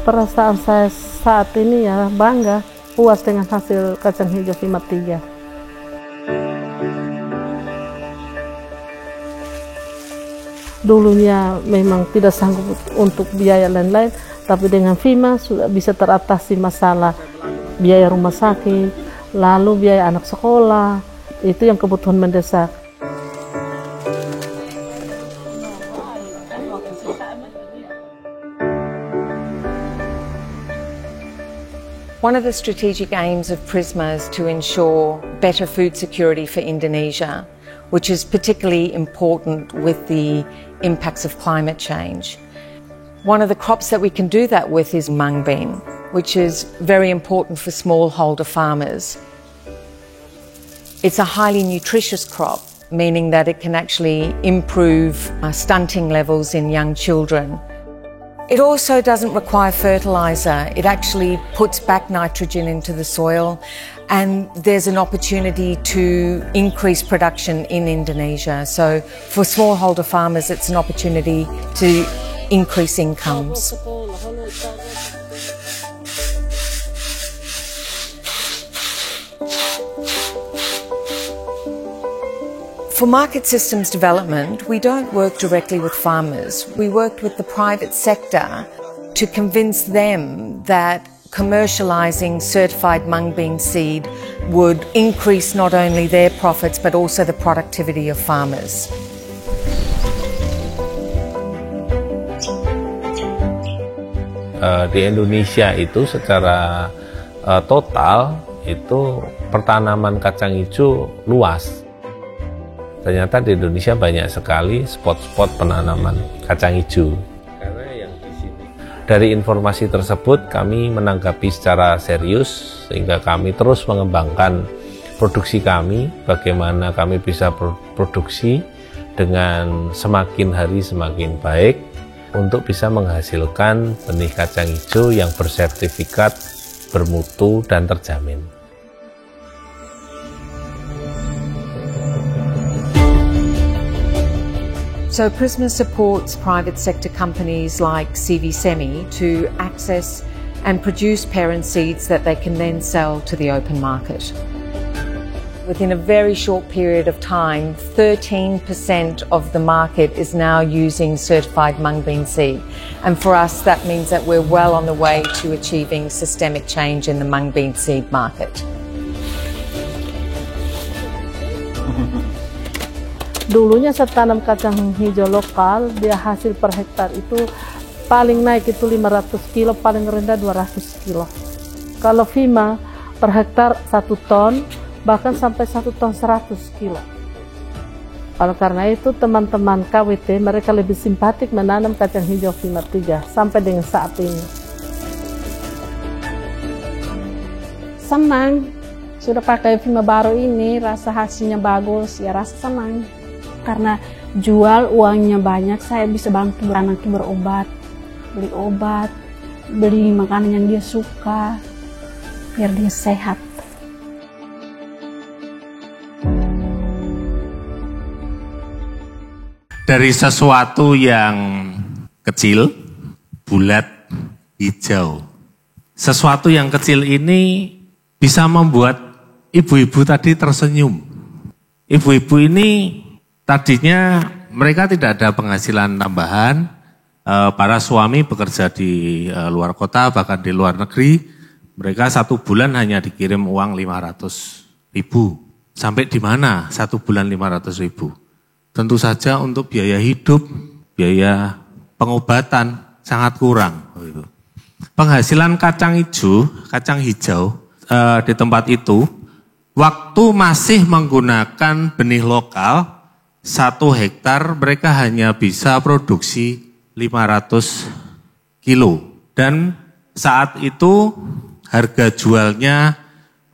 Perasaan saya saat ini ya bangga, puas dengan hasil kacang hijau Vima 3. Dulunya memang tidak sanggup untuk biaya lain-lain, tapi dengan Vima sudah bisa teratasi masalah biaya rumah sakit, lalu biaya anak sekolah, itu yang kebutuhan mendesak. One of the strategic aims of Prisma is to ensure better food security for Indonesia, which is particularly important with the impacts of climate change. One of the crops that we can do that with is mung bean, which is very important for smallholder farmers. It's a highly nutritious crop, meaning that it can actually improve stunting levels in young children. It also doesn't require fertiliser. It actually puts back nitrogen into the soil, and there's an opportunity to increase production in Indonesia. So for smallholder farmers, it's an opportunity to increase incomes. For market systems development, we don't work directly with farmers. We worked with the private sector to convince them that commercialising certified mung bean seed would increase not only their profits but also the productivity of farmers. Di Indonesia itu secara total itu pertanaman kacang hijau luas. Ternyata di Indonesia banyak sekali spot-spot penanaman kacang hijau. Dari informasi tersebut kami menanggapi secara serius sehingga kami terus mengembangkan produksi kami, bagaimana kami bisa produksi dengan semakin hari semakin baik untuk bisa menghasilkan benih kacang hijau yang bersertifikat, bermutu dan terjamin. So Prisma supports private sector companies like CV Semi to access and produce parent seeds that they can then sell to the open market. Within a very short period of time, 13% of the market is now using certified mung bean seed. And for us, that means that we're well on the way to achieving systemic change in the mung bean seed market. Dulunya saya tanam kacang hijau lokal, dia hasil per hektar itu paling naik itu 500 kilo, paling rendah 200 kilo. Kalau Vima per hektar 1 ton, bahkan sampai 1 ton 100 kilo. Oleh karena itu teman-teman KWT mereka lebih simpatik menanam kacang hijau Vima 3 sampai dengan saat ini. Senang, sudah pakai Vima baru ini, rasa hasilnya bagus, ya rasa senang. Karena jual uangnya banyak, saya bisa bantu anak itu berobat, beli obat, beli makanan yang dia suka, biar dia sehat. Dari sesuatu yang kecil, bulat, hijau. Sesuatu yang kecil ini bisa membuat ibu-ibu tadi tersenyum. Ibu-ibu ini tadinya mereka tidak ada penghasilan tambahan, para suami bekerja di luar kota, bahkan di luar negeri, mereka 1 bulan hanya dikirim uang 500.000. Sampai di mana 1 bulan 500.000? Tentu saja untuk biaya hidup, biaya pengobatan sangat kurang. Penghasilan kacang hijau di tempat itu, waktu masih menggunakan benih lokal, 1 hektar mereka hanya bisa produksi 500 kilo. Dan saat itu harga jualnya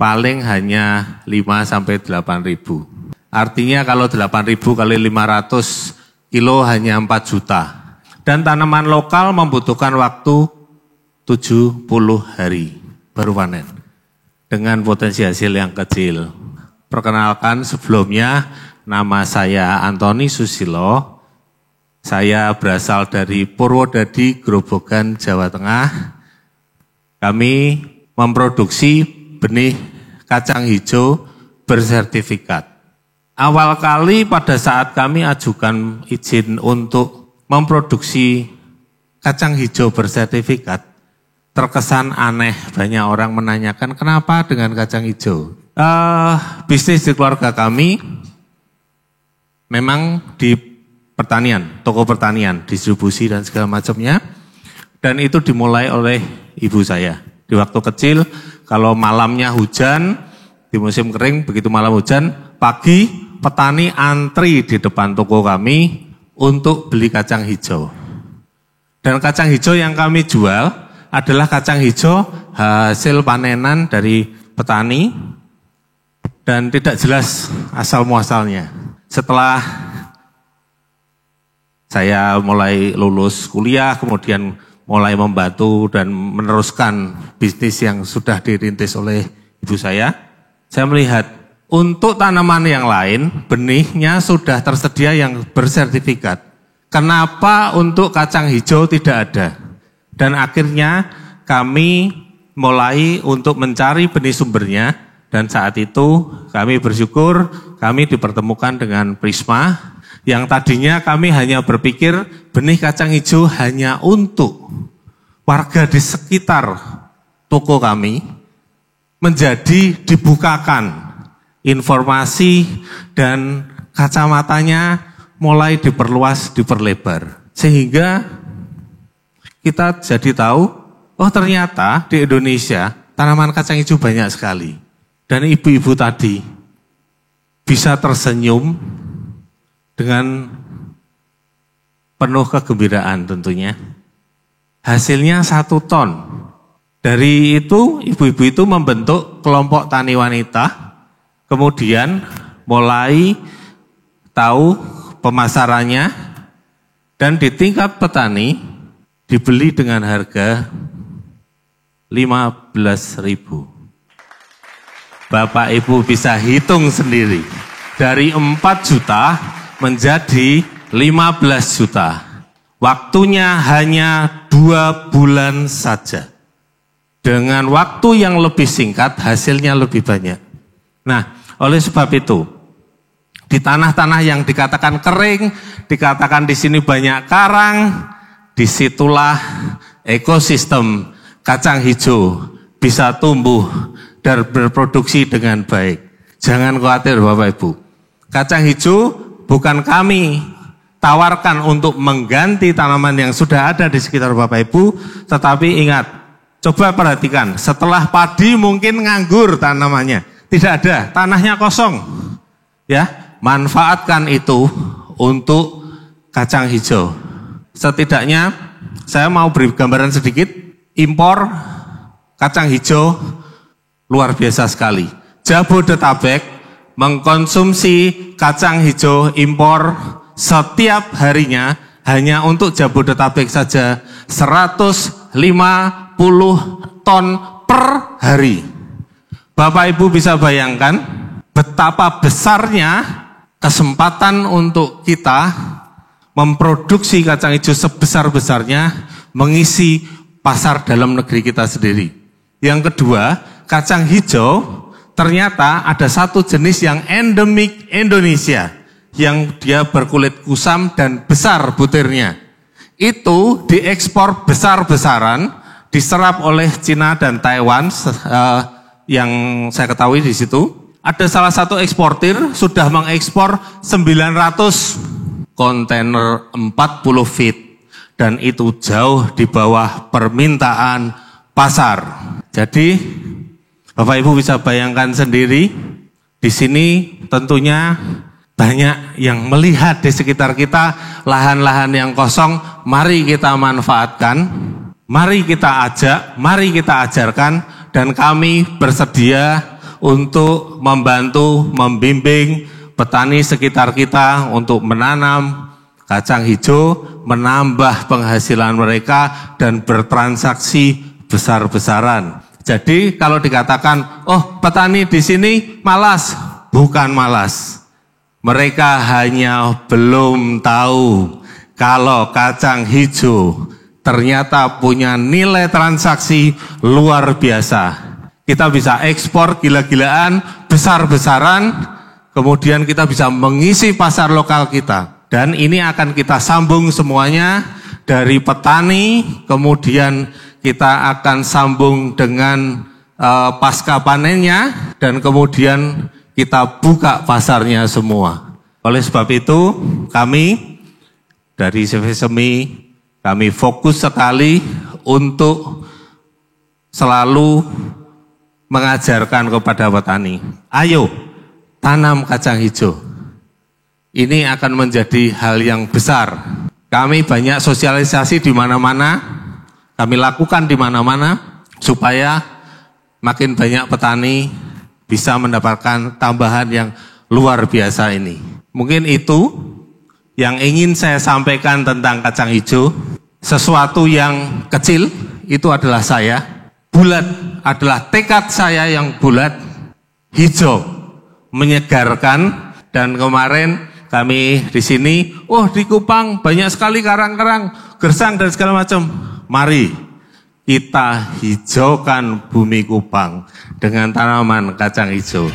paling hanya 5-8 ribu. Artinya kalau 8 ribu kali 500 kilo hanya 4 juta. Dan tanaman lokal membutuhkan waktu 70 hari baru panen. Dengan potensi hasil yang kecil. Perkenalkan sebelumnya, nama saya Antoni Susilo, saya berasal dari Purwodadi, Grobogan, Jawa Tengah. kami memproduksi benih kacang hijau bersertifikat. Awal kali pada saat kami ajukan izin untuk memproduksi kacang hijau bersertifikat, terkesan aneh. Banyak orang menanyakan kenapa dengan kacang hijau. Bisnis di keluarga kami memang di pertanian, toko pertanian, distribusi dan segala macamnya. Dan itu dimulai oleh ibu saya. Di waktu kecil, kalau malamnya hujan, di musim kering, begitu malam hujan, pagi petani antri di depan toko kami untuk beli kacang hijau. Dan kacang hijau yang kami jual adalah kacang hijau hasil panenan dari petani dan tidak jelas asal muasalnya. Setelah saya mulai lulus kuliah, kemudian mulai membantu dan meneruskan bisnis yang sudah dirintis oleh ibu saya melihat untuk tanaman yang lain, benihnya sudah tersedia yang bersertifikat. Kenapa untuk kacang hijau tidak ada? Dan akhirnya kami mulai untuk mencari benih sumbernya, dan saat itu kami bersyukur kami dipertemukan dengan Prisma, yang tadinya kami hanya berpikir benih kacang hijau hanya untuk warga di sekitar toko kami, menjadi dibukakan informasi dan kacamatanya mulai diperluas, diperlebar. Sehingga kita jadi tahu, oh ternyata di Indonesia tanaman kacang hijau banyak sekali. Dan ibu-ibu tadi bisa tersenyum dengan penuh kegembiraan tentunya. Hasilnya 1 ton. Dari itu, ibu-ibu itu membentuk kelompok tani wanita, kemudian mulai tahu pemasarannya, dan di tingkat petani dibeli dengan harga 15.000. Bapak Ibu bisa hitung sendiri, dari 4 juta menjadi 15 juta. Waktunya hanya 2 bulan saja. Dengan waktu yang lebih singkat, hasilnya lebih banyak. Nah, oleh sebab itu, di tanah-tanah yang dikatakan kering, dikatakan di sini banyak karang, disitulah ekosistem kacang hijau bisa tumbuh dan berproduksi dengan baik. Jangan khawatir Bapak Ibu. Kacang hijau bukan kami tawarkan untuk mengganti tanaman yang sudah ada di sekitar Bapak Ibu, tetapi ingat, coba perhatikan, setelah padi mungkin nganggur tanamannya, tidak ada, tanahnya kosong. Ya, manfaatkan itu untuk kacang hijau. Setidaknya saya mau beri gambaran sedikit, impor kacang hijau luar biasa sekali. Jabodetabek mengkonsumsi kacang hijau impor setiap harinya hanya untuk Jabodetabek saja 150 ton per hari. Bapak Ibu bisa bayangkan betapa besarnya kesempatan untuk kita memproduksi kacang hijau sebesar-besarnya mengisi pasar dalam negeri kita sendiri. Yang kedua, kacang hijau ternyata ada satu jenis yang endemik Indonesia, yang dia berkulit kusam dan besar butirnya. Itu diekspor besar-besaran, diserap oleh Cina dan Taiwan, yang saya ketahui di situ. Ada salah satu eksportir sudah mengekspor 900 kontainer 40 feet, dan itu jauh di bawah permintaan pasar. Jadi Bapak Ibu bisa bayangkan sendiri, di sini tentunya banyak yang melihat di sekitar kita lahan-lahan yang kosong, mari kita manfaatkan, mari kita ajak, mari kita ajarkan, dan kami bersedia untuk membantu, membimbing petani sekitar kita untuk menanam kacang hijau, menambah penghasilan mereka, dan bertransaksi besar-besaran. Jadi kalau dikatakan, oh petani di sini malas, bukan malas. Mereka hanya belum tahu kalau kacang hijau ternyata punya nilai transaksi luar biasa. Kita bisa ekspor gila-gilaan, besar-besaran, kemudian kita bisa mengisi pasar lokal kita. Dan ini akan kita sambung semuanya dari petani, kemudian kita akan sambung dengan pasca panennya, dan kemudian kita buka pasarnya semua. Oleh sebab itu, kami dari CV Semi, kami fokus sekali untuk selalu mengajarkan kepada petani, ayo tanam kacang hijau. Ini akan menjadi hal yang besar. Kami banyak sosialisasi di mana-mana, kami lakukan di mana-mana, supaya makin banyak petani bisa mendapatkan tambahan yang luar biasa ini. Mungkin itu yang ingin saya sampaikan tentang kacang hijau. Sesuatu yang kecil itu adalah saya. Bulat adalah tekad saya yang bulat, hijau, menyegarkan. Dan kemarin kami di sini, di Kupang banyak sekali karang-karang, gersang dan segala macam. Mari kita hijaukan bumi Kupang dengan tanaman kacang hijau.